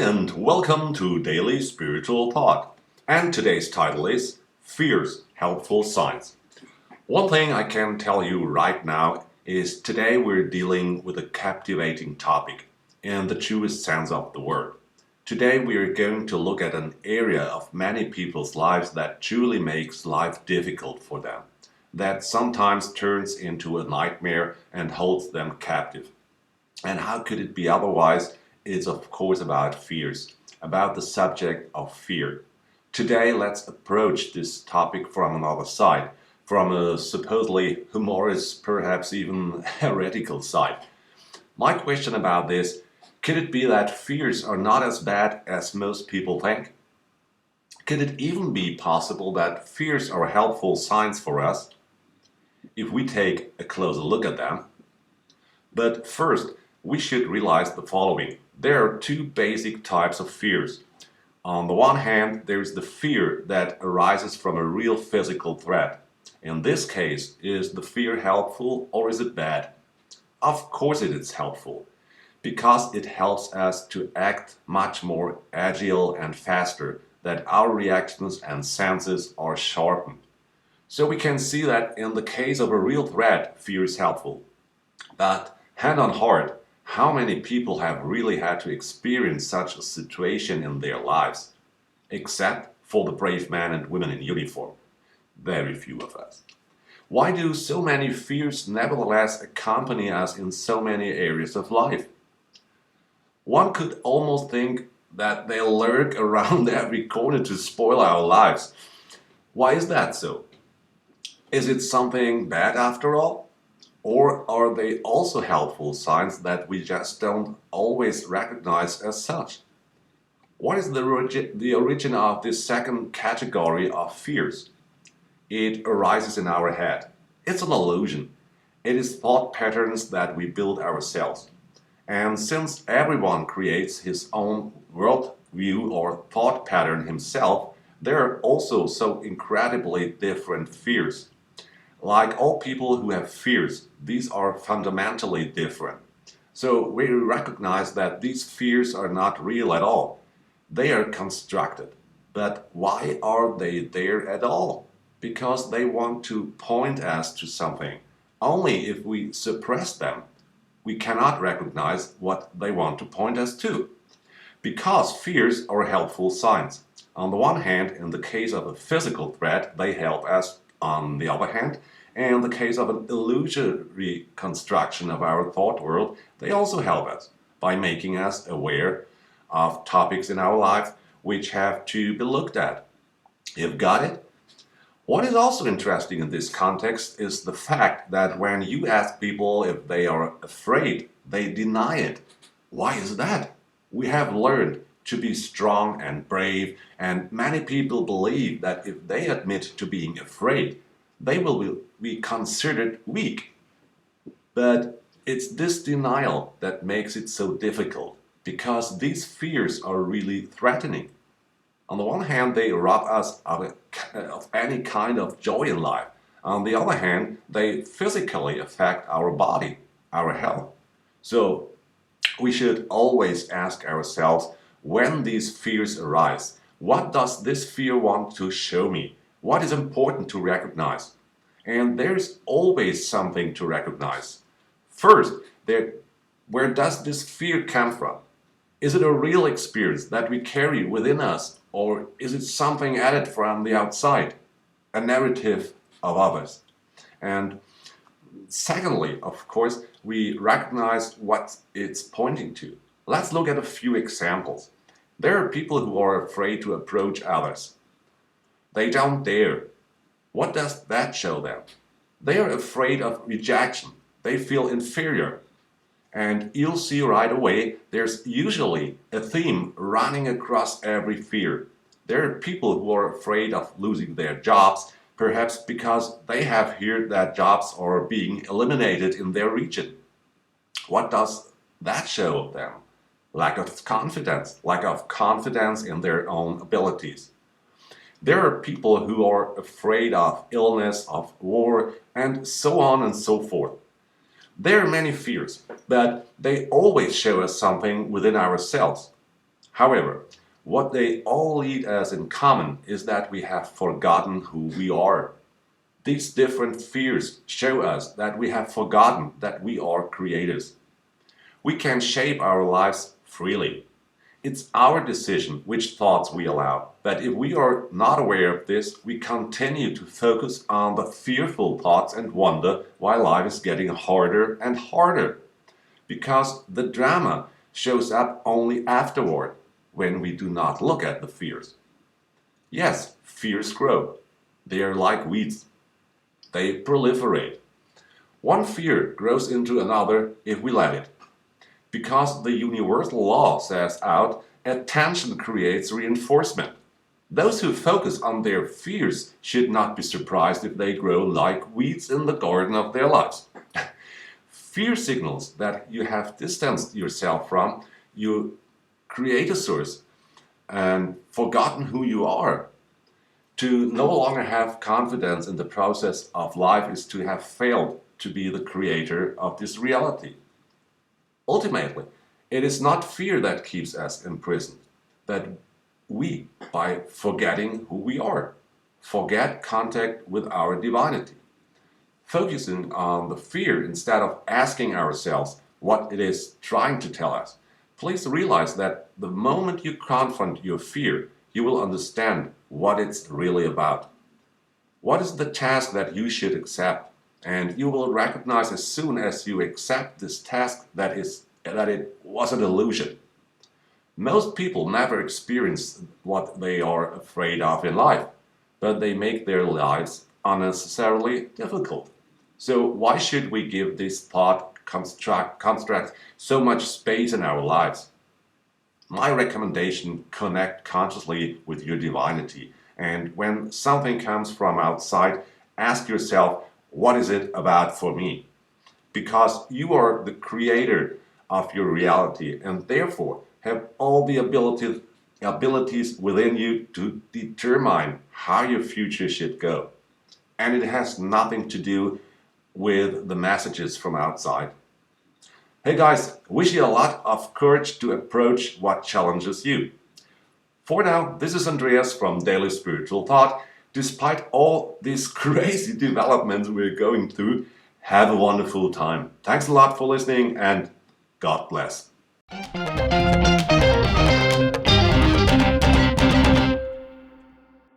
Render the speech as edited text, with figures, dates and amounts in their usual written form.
and welcome to Daily Spiritual Thought. And today's title is Fears, Helpful Signs. One thing I can tell you right now is today we're dealing with a captivating topic in the truest sense of the word. Today we are going to look at an area of many people's lives that truly makes life difficult for them, that sometimes turns into a nightmare and holds them captive. And how could it be otherwise? It's of course about fears, about the subject of fear. Today, let's approach this topic from another side, from a supposedly humorous, perhaps even heretical side. My question about this, could it be that fears are not as bad as most people think? Could it even be possible that fears are helpful signs for us if we take a closer look at them? But first, we should realize the following. There are two basic types of fears. On the one hand, there is the fear that arises from a real physical threat. In this case, is the fear helpful or is it bad? Of course it is helpful, because it helps us to act much more agile and faster, that our reactions and senses are sharpened. So we can see that in the case of a real threat, fear is helpful. But hand on heart, how many people have really had to experience such a situation in their lives? Except for the brave men and women in uniform. Very few of us. Why do so many fears nevertheless accompany us in so many areas of life? One could almost think that they lurk around every corner to spoil our lives. Why is that so? Is it something bad after all? Or are they also helpful signs that we just don't always recognize as such? What is the origin of this second category of fears? It arises in our head. It's an illusion. It is thought patterns that we build ourselves. And since everyone creates his own worldview or thought pattern himself, there are also so incredibly different fears. Like all people who have fears, these are fundamentally different. So we recognize that these fears are not real at all. They are constructed. But why are they there at all? Because they want to point us to something. Only if we suppress them, we cannot recognize what they want to point us to. Because fears are helpful signs. On the one hand, in the case of a physical threat, they help us. On the other hand, in the case of an illusory construction of our thought world, they also help us by making us aware of topics in our life which have to be looked at. You've got it? What is also interesting in this context is the fact that when you ask people if they are afraid, they deny it. Why is that? We have learned to be strong and brave, and many people believe that if they admit to being afraid, they will be considered weak. But it's this denial that makes it so difficult, because these fears are really threatening. On the one hand, they rob us of any kind of joy in life. On the other hand, they physically affect our body, our health. So we should always ask ourselves, when these fears arise, what does this fear want to show me? What is important to recognize? And there's always something to recognize. First, where does this fear come from? Is it a real experience that we carry within us, or is it something added from the outside, a narrative of others? And secondly, of course, we recognize what it's pointing to. Let's look at a few examples. There are people who are afraid to approach others. They don't dare. What does that show them? They are afraid of rejection. They feel inferior. And you'll see right away, there's usually a theme running across every fear. There are people who are afraid of losing their jobs, perhaps because they have heard that jobs are being eliminated in their region. What does that show of them? Lack of confidence in their own abilities. There are people who are afraid of illness, of war, and so on and so forth. There are many fears, but they always show us something within ourselves. However, what they all lead us in common is that we have forgotten who we are. These different fears show us that we have forgotten that we are creators. We can shape our lives freely. It's our decision which thoughts we allow. But if we are not aware of this, we continue to focus on the fearful thoughts and wonder why life is getting harder and harder. Because the drama shows up only afterward, when we do not look at the fears. Yes, fears grow. They are like weeds. They proliferate. One fear grows into another if we let it. Because the universal law says out, attention creates reinforcement. Those who focus on their fears should not be surprised if they grow like weeds in the garden of their lives. Fear signals that you have distanced yourself from your creator source and forgotten who you are. To no longer have confidence in the process of life is to have failed to be the creator of this reality. Ultimately, it is not fear that keeps us imprisoned, but we, by forgetting who we are, forget contact with our divinity. Focusing on the fear instead of asking ourselves what it is trying to tell us. Please realize that the moment you confront your fear, you will understand what it's really about. What is the task that you should accept? And you will recognize as soon as you accept this task that it was an illusion. Most people never experience what they are afraid of in life, but they make their lives unnecessarily difficult. So why should we give this thought construct so much space in our lives? My recommendation: connect consciously with your divinity. And when something comes from outside, ask yourself, what is it about for me? Because you are the creator of your reality and therefore have all the abilities within you to determine how your future should go. And it has nothing to do with the messages from outside. Hey guys, wish you a lot of courage to approach what challenges you. For now, this is Andreas from Daily Spiritual Thought. Despite all these crazy developments we're going through, have a wonderful time. Thanks a lot for listening and God bless.